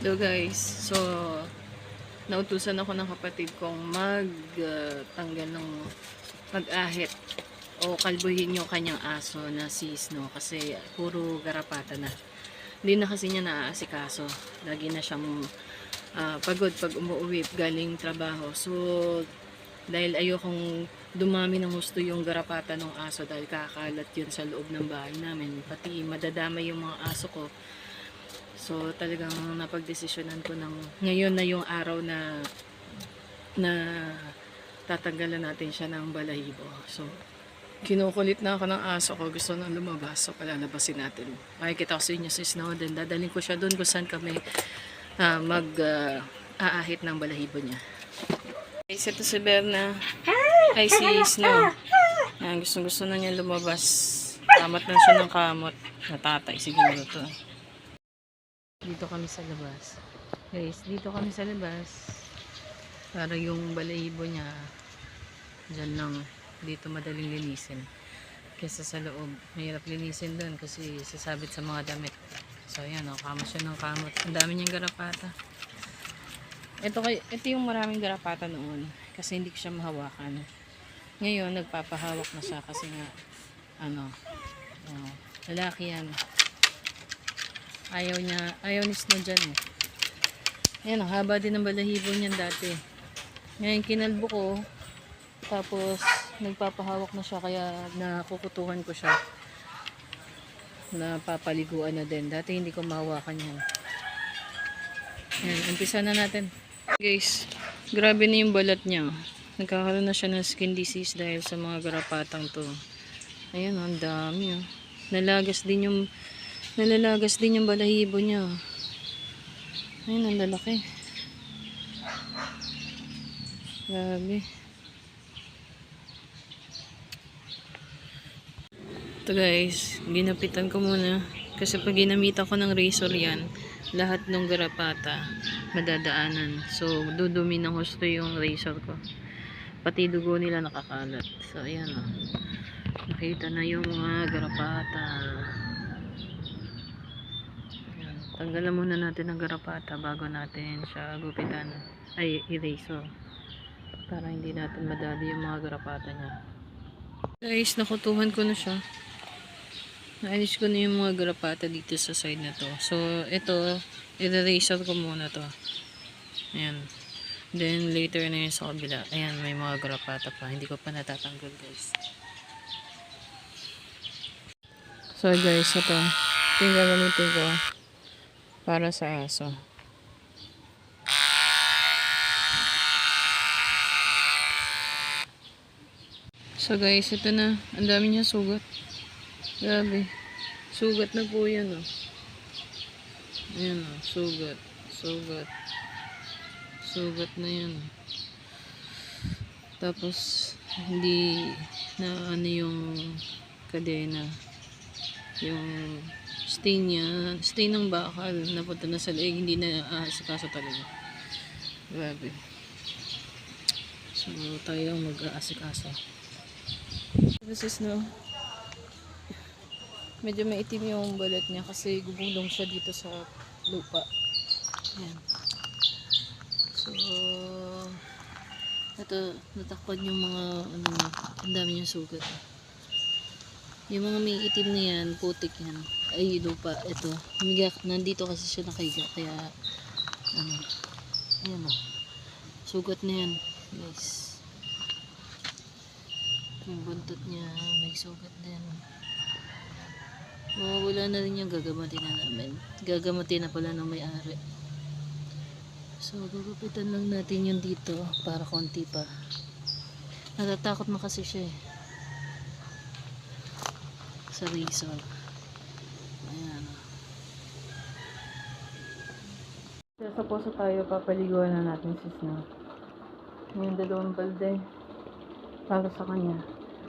Hello guys, so nautusan ako ng kapatid kong magtanggal ng mag-ahit o kalbuhin yung kanyang aso na si Snow kasi puro garapata na. Hindi na kasi niya naaasikaso. Lagi na siyang pagod pag umuwi galing trabaho. So dahil ayokong dumami ng gusto yung garapata ng aso dahil kakalat yun sa loob ng bahay namin. Pati madadamay yung mga aso ko. So talagang napagdesisyonan ko ng ngayon na yung araw na tatanggalan natin siya ng balahibo. So kinukulit na ako ng aso ko, gusto nang lumabas, so palalabasin natin. Makikita ko sa inyo si Snow, then dadalhin ko siya doon kung saan kami aahit ng balahibo niya. Guys, ito si Berna, ay si Snow. Gusto na niya lumabas. Kamot na siya ng kamot. Natatay siguro to. Dito kami sa labas. Guys, dito kami sa labas. Para yung balahibo niya dyan lang, dito madaling linisin. Kesa sa loob, mahirap linisin doon kasi sasabit sa mga damit. So ayan, kamot siya ng kamot. Ang dami niyang garapata. Ito yung maraming garapata noon kasi hindi ko siya mahawakan. Ngayon, nagpapahawak na siya kasi nga lalaki yan. Ayaw ni Snow dyan eh. Ayan, ang haba din ng balahibo niyan dati. Ngayon, kinalbo ko. Tapos, nagpapahawak na siya kaya nakukutuhan ko siya. Napapaliguan na din. Dati hindi ko mahawakan yan. Ayan, umpisa na natin. Guys, grabe na yung balat niya. Nagkakaroon na siya ng skin disease dahil sa mga garapatang to. Ayan, ang dami oh. Nalalagas din yung balahibo niya. Ayun, ang lalaki. Grabe. Ito guys, ginapitan ko muna. Kasi pag ginamitan ko ng razor yan, lahat ng garapata madadaanan. So, dudumi ng husto yung razor ko. Pati dugo nila nakakalat. So, ayan o. Nakita na yung mga garapata. Tanggalan muna natin ng garapata bago natin siya gupitan ay eraser para hindi natin madali yung mga garapata niya. Guys, nakutuhan ko na siya. Naalis ko na yung mga garapata dito sa side na to. So ito, i-eraser ko muna to. Ayan. Then later na yun sa kabila. Ayan, may mga garapata pa. Hindi ko pa natatanggal guys. So guys, ito yung gagamitin ko para sa aso. So guys, ito na. Ang dami niya sugat. Grabe. Sugat na po yan oh. Ayan oh, sugat. Sugat. Sugat na yan. Tapos, hindi na ano yung kadena. Yung stain niya, stain ng bakal napunta na sa leeg, hindi na aasikaso talaga. Grabe. So tayo ang mag-aasikaso. This is no, medyo maitim yung balat niya kasi gumulong siya dito sa lupa. Ayan. So ito, natakpan yung mga ang dami niyang sugat. Yung mga may itim na yan, putik yan. Ay, lupa. Ito. Nandito kasi siya nakahiga. Kaya, ayan o. Sugat na yan, guys. Yung buntot niya, may sugat din. Mawawala na rin yung gagamatin na namin. Gagamatin na pala ng may-ari. So, gugupitan lang natin yung dito para konti pa. Natatakot na kasi siya eh. Sa razor. Ayan. Sa poso tayo, papaliguan na natin si Snow. Yung dalawang balde para sa kanya.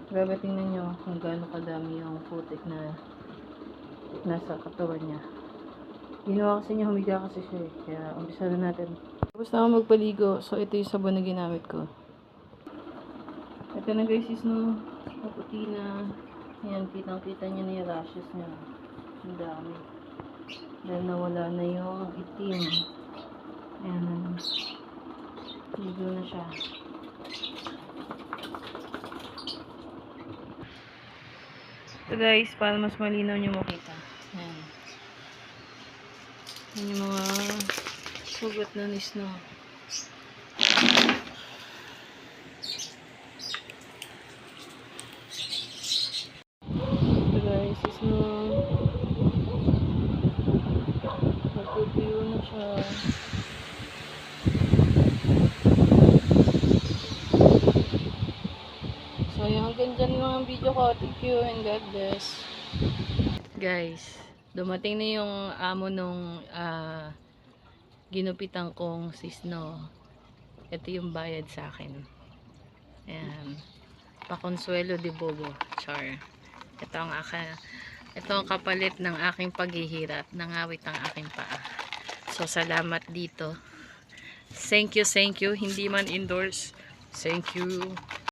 Grabe, tingnan nyo kung gaano kadami yung putik na nasa katawan niya. Ginawa kasi niya, humiga kasi siya eh. Kaya umpisa na natin. Tapos na ako magpaligo. So ito yung sabon na ginamit ko. Ito na guys, is no maputi na. Ayan, kitang-kita niya na yung rashes niya. Ang dami. Dahil nawala na yung itim. Ayan. Ligo na siya. Ito guys, para mas malinaw nyo makita. Ayan. Ayan yung mga sugat na ni Snow. Ito guys, si Snow. Nagpupuyo na siya. So, yung hanggang dyan lang ang video ko. Thank you and God bless. Guys, dumating na yung amo nung ginupitan kong si Snow. Ito yung bayad sa akin. Ayan. Pakonsuelo de Bobo. Char. Ito ang kapalit ng aking paghihirap. Nangawit ang aking paa. So, salamat dito. Thank you, thank you. Hindi man endorse. Thank you.